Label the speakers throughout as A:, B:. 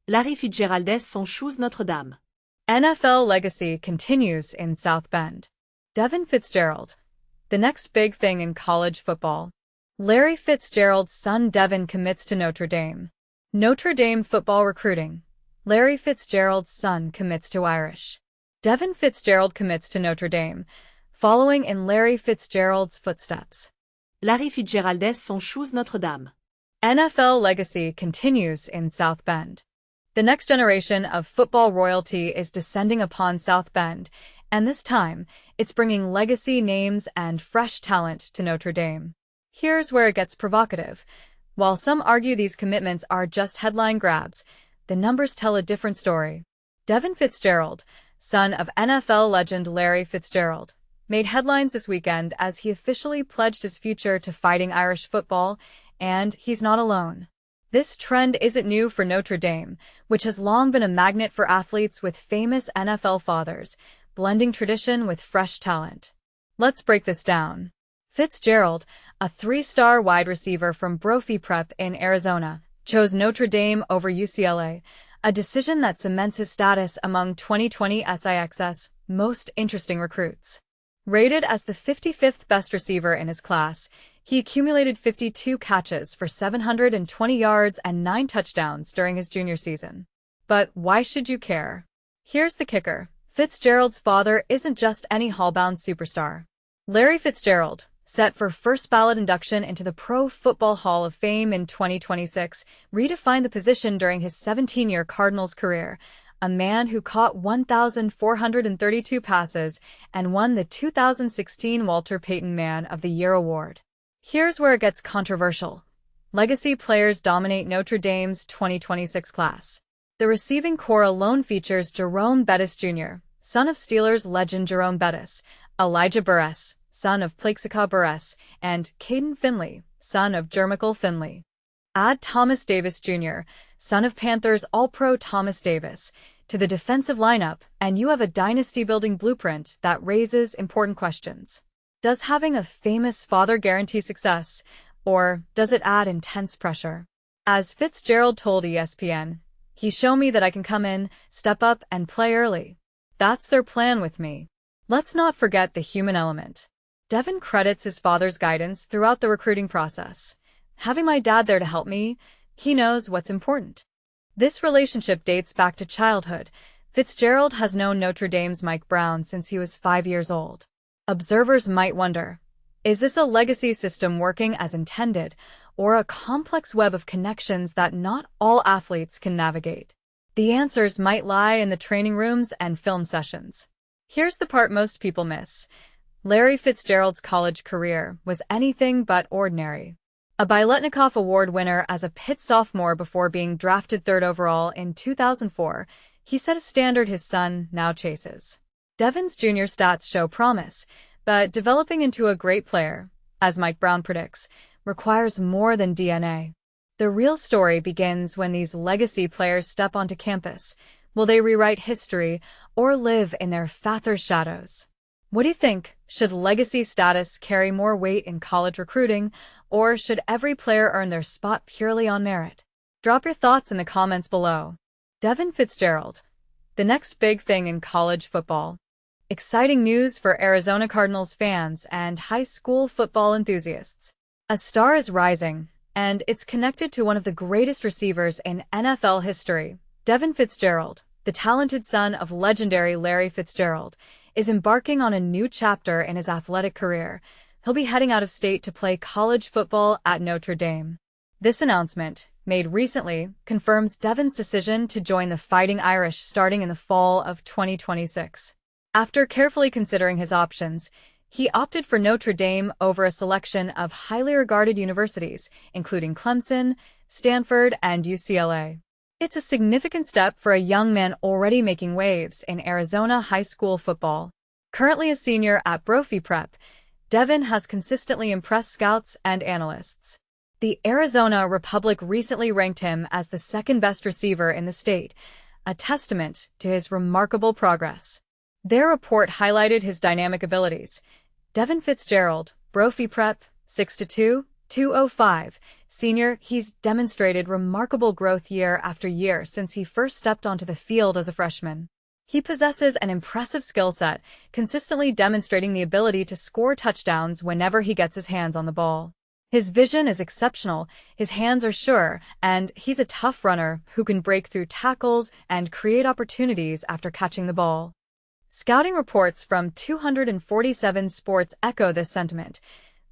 A: Larry Fitzgerald son shoes Notre Dame.
B: NFL legacy continues in South Bend. Devin Fitzgerald, the next big thing in college football. Larry Fitzgerald's son Devin commits to Notre Dame. Notre Dame football recruiting. Larry Fitzgerald's son commits to Irish. Devin Fitzgerald commits to Notre Dame, following in Larry Fitzgerald's footsteps.
A: Larry Fitzgerald son shoes Notre Dame.
B: NFL legacy continues in South Bend. The next generation of football royalty is descending upon South Bend, and this time, it's bringing legacy names and fresh talent to Notre Dame. Here's where it gets provocative. While some argue these commitments are just headline grabs, the numbers tell a different story. Devin Fitzgerald, son of NFL legend Larry Fitzgerald, made headlines this weekend as he officially pledged his future to Fighting Irish football, and he's not alone. This trend isn't new for Notre Dame, which has long been a magnet for athletes with famous NFL fathers, blending tradition with fresh talent. Let's break this down. Fitzgerald, a three-star wide receiver from Brophy Prep in Arizona, chose Notre Dame over UCLA, a decision that cements his status among 2020 SIX's most interesting recruits. Rated as the 55th best receiver in his class, he accumulated 52 catches for 720 yards and 9 touchdowns during his junior season. But why should you care? Here's the kicker. Fitzgerald's father isn't just any hallbound superstar. Larry Fitzgerald, set for first-ballot induction into the Pro Football Hall of Fame in 2026, redefined the position during his 17-year Cardinals career, a man who caught 1,432 passes and won the 2016 Walter Payton Man of the Year award. Here's where it gets controversial. Legacy players dominate Notre Dame's 2026 class. The receiving core alone features Jerome Bettis Jr., son of Steelers legend Jerome Bettis, Elijah Burress, son of Plaxico Burress, and Caden Finley, son of Jermichael Finley. Add Thomas Davis Jr., son of Panthers All-Pro Thomas Davis, to the defensive lineup, and you have a dynasty-building blueprint that raises important questions. Does having a famous father guarantee success, or does it add intense pressure? As Fitzgerald told ESPN, "He showed me that I can come in, step up, and play early. That's their plan with me." Let's not forget the human element. Devin credits his father's guidance throughout the recruiting process. "Having my dad there to help me, he knows what's important." This relationship dates back to childhood. Fitzgerald has known Notre Dame's Mike Brown since he was 5 years old. Observers might wonder, is this a legacy system working as intended, or a complex web of connections that not all athletes can navigate? The answers might lie in the training rooms and film sessions. Here's the part most people miss. Larry Fitzgerald's college career was anything but ordinary. A Biletnikoff Award winner as a Pitt sophomore before being drafted 3rd overall in 2004, he set a standard his son now chases. Devin's junior stats show promise, but developing into a great player, as Mike Brown predicts, requires more than DNA. The real story begins when these legacy players step onto campus. Will they rewrite history or live in their father's shadows? What do you think? Should legacy status carry more weight in college recruiting, or should every player earn their spot purely on merit? Drop your thoughts in the comments below. Devin Fitzgerald, the next big thing in college football. Exciting news for Arizona Cardinals fans and high school football enthusiasts. A star is rising, and it's connected to one of the greatest receivers in NFL history. Devin Fitzgerald, the talented son of legendary Larry Fitzgerald, is embarking on a new chapter in his athletic career. He'll be heading out of state to play college football at Notre Dame. This announcement, made recently, confirms Devin's decision to join the Fighting Irish starting in the fall of 2026. After carefully considering his options, he opted for Notre Dame over a selection of highly regarded universities, including Clemson, Stanford, and UCLA. It's a significant step for a young man already making waves in Arizona high school football. Currently a senior at Brophy Prep, Devin has consistently impressed scouts and analysts. The Arizona Republic recently ranked him as the second-best receiver in the state, a testament to his remarkable progress. Their report highlighted his dynamic abilities. Devin Fitzgerald, Brophy Prep, 6'2", 205. Senior, he's demonstrated remarkable growth year after year since he first stepped onto the field as a freshman. He possesses an impressive skill set, consistently demonstrating the ability to score touchdowns whenever he gets his hands on the ball. His vision is exceptional, his hands are sure, and he's a tough runner who can break through tackles and create opportunities after catching the ball. Scouting reports from 247 Sports echo this sentiment,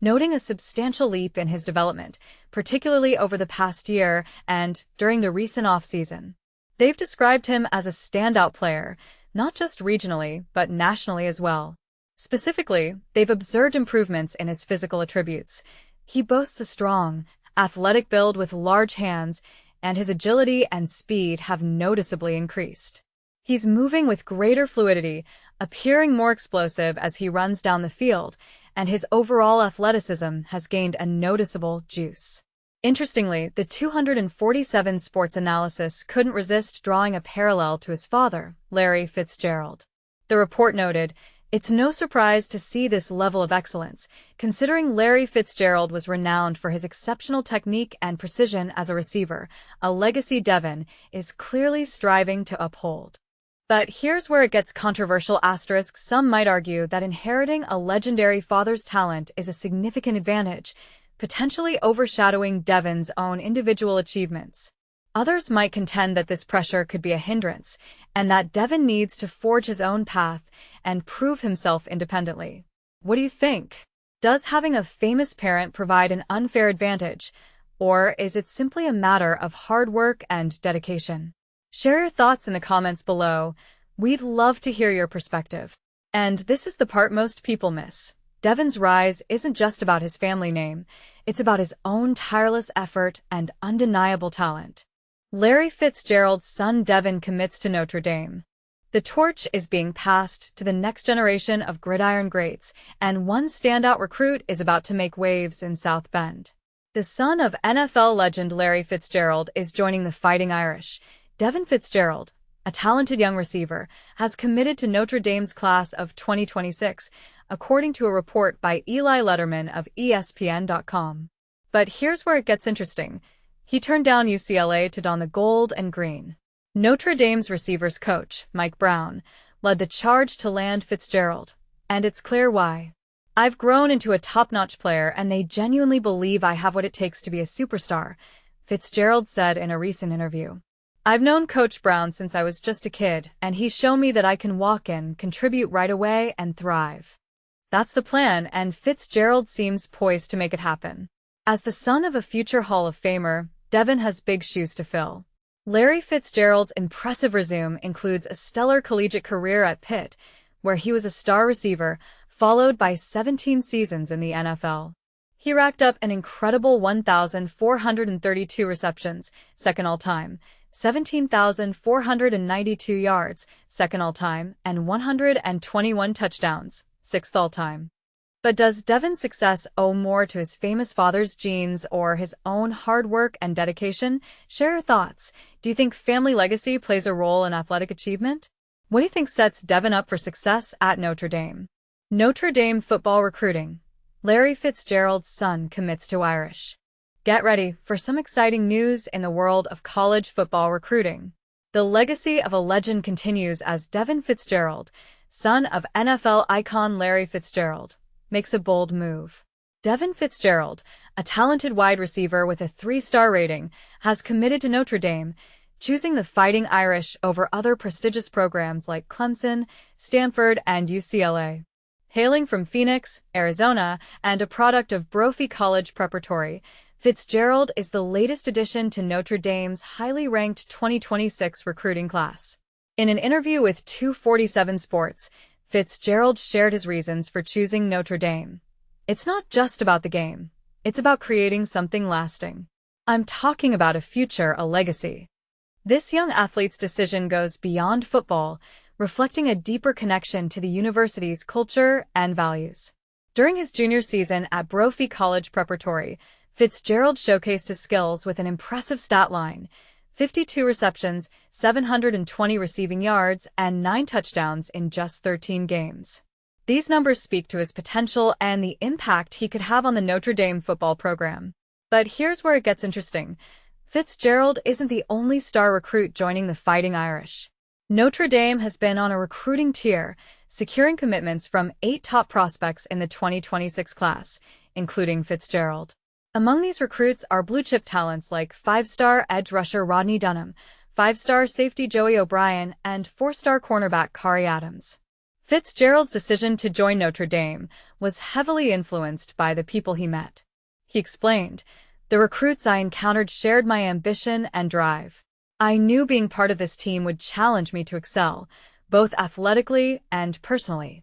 B: noting a substantial leap in his development, particularly over the past year and during the recent offseason. They've described him as a standout player, not just regionally, but nationally as well. Specifically, they've observed improvements in his physical attributes. He boasts a strong, athletic build with large hands, and his agility and speed have noticeably increased. He's moving with greater fluidity, appearing more explosive as he runs down the field, and his overall athleticism has gained a noticeable juice. Interestingly, the 247 Sports analysis couldn't resist drawing a parallel to his father, Larry Fitzgerald. The report noted, "It's no surprise to see this level of excellence, considering Larry Fitzgerald was renowned for his exceptional technique and precision as a receiver, a legacy Devin is clearly striving to uphold." But here's where it gets controversial. Some might argue that inheriting a legendary father's talent is a significant advantage, potentially overshadowing Devin's own individual achievements. Others might contend that this pressure could be a hindrance, and that Devin needs to forge his own path and prove himself independently. What do you think? Does having a famous parent provide an unfair advantage, or is it simply a matter of hard work and dedication? Share your thoughts in the comments below. We'd love to hear your perspective. And this is the part most people miss. Devin's rise isn't just about his family name, it's about his own tireless effort and undeniable talent. Larry Fitzgerald's son Devin commits to Notre Dame. The torch is being passed to the next generation of gridiron greats, and one standout recruit is about to make waves in South Bend. The son of NFL legend Larry Fitzgerald is joining the Fighting Irish. Devin Fitzgerald, a talented young receiver, has committed to Notre Dame's class of 2026, according to a report by Eli Letterman of ESPN.com. But here's where it gets interesting. He turned down UCLA to don the gold and green. Notre Dame's receivers coach, Mike Brown, led the charge to land Fitzgerald, and it's clear why. "I've grown into a top-notch player, and they genuinely believe I have what it takes to be a superstar," Fitzgerald said in a recent interview. "I've known Coach Brown since I was just a kid, and he's shown me that I can walk in, contribute right away, and thrive." That's the plan, and Fitzgerald seems poised to make it happen. As the son of a future Hall of Famer, Devin has big shoes to fill. Larry Fitzgerald's impressive resume includes a stellar collegiate career at Pitt, where he was a star receiver, followed by 17 seasons in the NFL. He racked up an incredible 1,432 receptions, second all-time, 17,492 yards, second all-time, and 121 touchdowns, sixth all-time. But does Devin's success owe more to his famous father's genes or his own hard work and dedication? Share your thoughts. Do you think family legacy plays a role in athletic achievement? What do you think sets Devin up for success at Notre Dame? Notre Dame football recruiting. Larry Fitzgerald's son commits to Irish. Get ready for some exciting news in the world of college football recruiting. The legacy of a legend continues as Devin Fitzgerald, son of NFL icon Larry Fitzgerald, makes a bold move. Devin Fitzgerald, a talented wide receiver with a 3-star rating, has committed to Notre Dame, choosing the Fighting Irish over other prestigious programs like Clemson, Stanford, and UCLA. Hailing from Phoenix, Arizona, and a product of Brophy College Preparatory, Fitzgerald is the latest addition to Notre Dame's highly ranked 2026 recruiting class. In an interview with 247 Sports, Fitzgerald shared his reasons for choosing Notre Dame. "It's not just about the game. It's about creating something lasting. I'm talking about a future, a legacy." This young athlete's decision goes beyond football, reflecting a deeper connection to the university's culture and values. During his junior season at Brophy College Preparatory, Fitzgerald showcased his skills with an impressive stat line: 52 receptions, 720 receiving yards, and 9 touchdowns in just 13 games. These numbers speak to his potential and the impact he could have on the Notre Dame football program. But here's where it gets interesting. Fitzgerald isn't the only star recruit joining the Fighting Irish. Notre Dame has been on a recruiting tear, securing commitments from 8 top prospects in the 2026 class, including Fitzgerald. Among these recruits are blue-chip talents like 5-star edge rusher Rodney Dunham, 5-star safety Joey O'Brien, and 4-star cornerback Kari Adams. Fitzgerald's decision to join Notre Dame was heavily influenced by the people he met. He explained, "The recruits I encountered shared my ambition and drive. I knew being part of this team would challenge me to excel, both athletically and personally."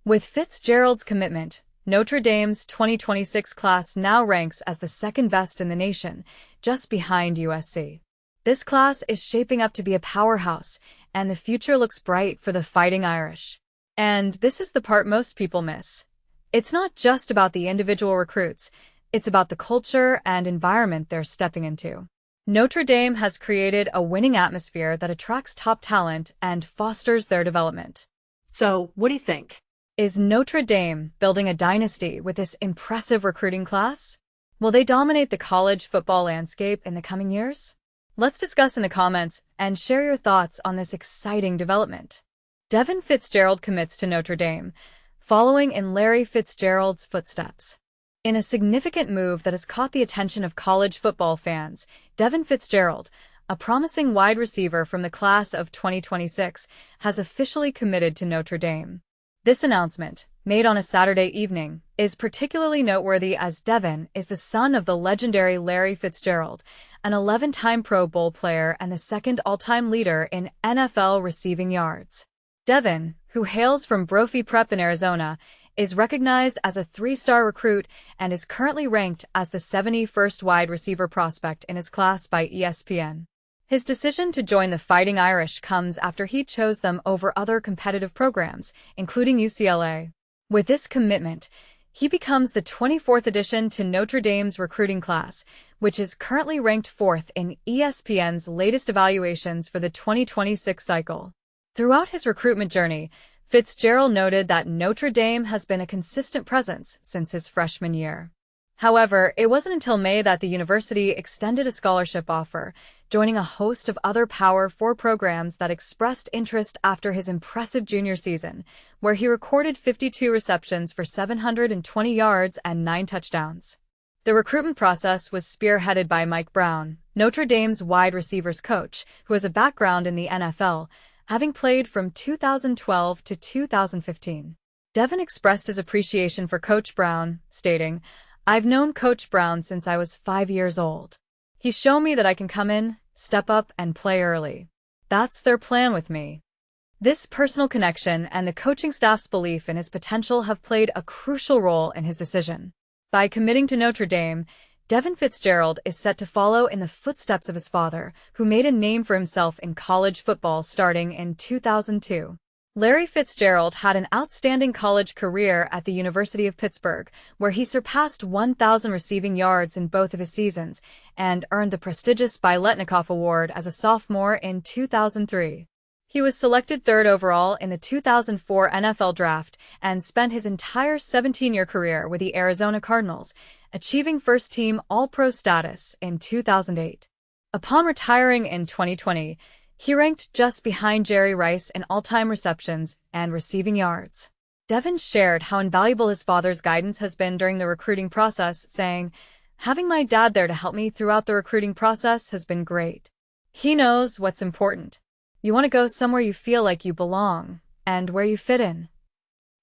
B: With Fitzgerald's commitment, Notre Dame's 2026 class now ranks as the second best in the nation, just behind USC. This class is shaping up to be a powerhouse, and the future looks bright for the Fighting Irish. And this is the part most people miss. It's not just about the individual recruits, it's about the culture and environment they're stepping into. Notre Dame has created a winning atmosphere that attracts top talent and fosters their development.
A: So, what do you think?
B: Is Notre Dame building a dynasty with this impressive recruiting class? Will they dominate the college football landscape in the coming years? Let's discuss in the comments and share your thoughts on this exciting development. Devin Fitzgerald commits to Notre Dame, following in Larry Fitzgerald's footsteps. In a significant move that has caught the attention of college football fans, Devin Fitzgerald, a promising wide receiver from the class of 2026, has officially committed to Notre Dame. This announcement, made on a Saturday evening, is particularly noteworthy as Devin is the son of the legendary Larry Fitzgerald, an 11-time Pro Bowl player and the second all-time leader in NFL receiving yards. Devin, who hails from Brophy Prep in Arizona, is recognized as a 3-star recruit and is currently ranked as the 71st wide receiver prospect in his class by ESPN. His decision to join the Fighting Irish comes after he chose them over other competitive programs, including UCLA. With this commitment, he becomes the 24th addition to Notre Dame's recruiting class, which is currently ranked 4th in ESPN's latest evaluations for the 2026 cycle. Throughout his recruitment journey, Fitzgerald noted that Notre Dame has been a consistent presence since his freshman year. However, it wasn't until May that the university extended a scholarship offer, joining a host of other Power 4 programs that expressed interest after his impressive junior season, where he recorded 52 receptions for 720 yards and 9 touchdowns. The recruitment process was spearheaded by Mike Brown, Notre Dame's wide receivers coach, who has a background in the NFL, having played from 2012 to 2015. Devin expressed his appreciation for Coach Brown, stating, "I've known Coach Brown since I was 5 years old. He's shown me that I can come in, step up, and play early. That's their plan with me." This personal connection and the coaching staff's belief in his potential have played a crucial role in his decision. By committing to Notre Dame, Devin Fitzgerald is set to follow in the footsteps of his father, who made a name for himself in college football starting in 2002. Larry Fitzgerald had an outstanding college career at the University of Pittsburgh, where he surpassed 1,000 receiving yards in both of his seasons and earned the prestigious Biletnikoff Award as a sophomore in 2003. He was selected 3rd overall in the 2004 NFL Draft and spent his entire 17-year career with the Arizona Cardinals, achieving first-team All-Pro status in 2008. Upon retiring in 2020, he ranked just behind Jerry Rice in all-time receptions and receiving yards. Devin shared how invaluable his father's guidance has been during the recruiting process, saying, "Having my dad there to help me throughout the recruiting process has been great. He knows what's important. You want to go somewhere you feel like you belong and where you fit in."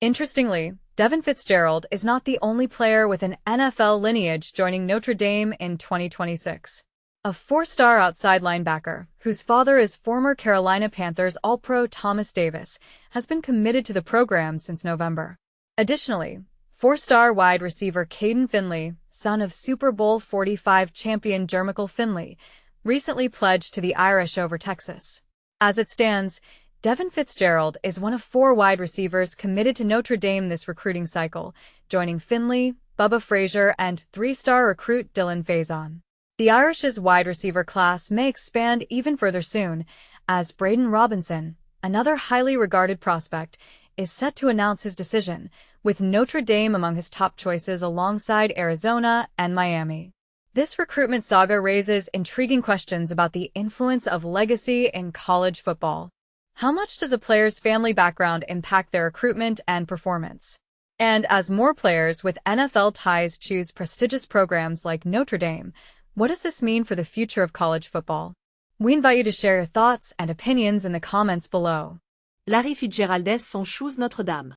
B: Interestingly, Devin Fitzgerald is not the only player with an NFL lineage joining Notre Dame in 2026. A 4-star outside linebacker, whose father is former Carolina Panthers All-Pro Thomas Davis, has been committed to the program since November. Additionally, 4-star wide receiver Caden Finley, son of Super Bowl 45 champion Jermichael Finley, recently pledged to the Irish over Texas. As it stands, Devin Fitzgerald is one of 4 wide receivers committed to Notre Dame this recruiting cycle, joining Finley, Bubba Frazier, and 3-star recruit Dylan Faison. The Irish's wide receiver class may expand even further soon, as Braden Robinson, another highly regarded prospect, is set to announce his decision, with Notre Dame among his top choices alongside Arizona and Miami. This recruitment saga raises intriguing questions about the influence of legacy in college football. How much does a player's family background impact their recruitment and performance? And as more players with NFL ties choose prestigious programs like Notre Dame, what does this mean for the future of college football? We invite you to share your thoughts and opinions in the comments below.
A: Larry Fitzgerald son choose Notre Dame.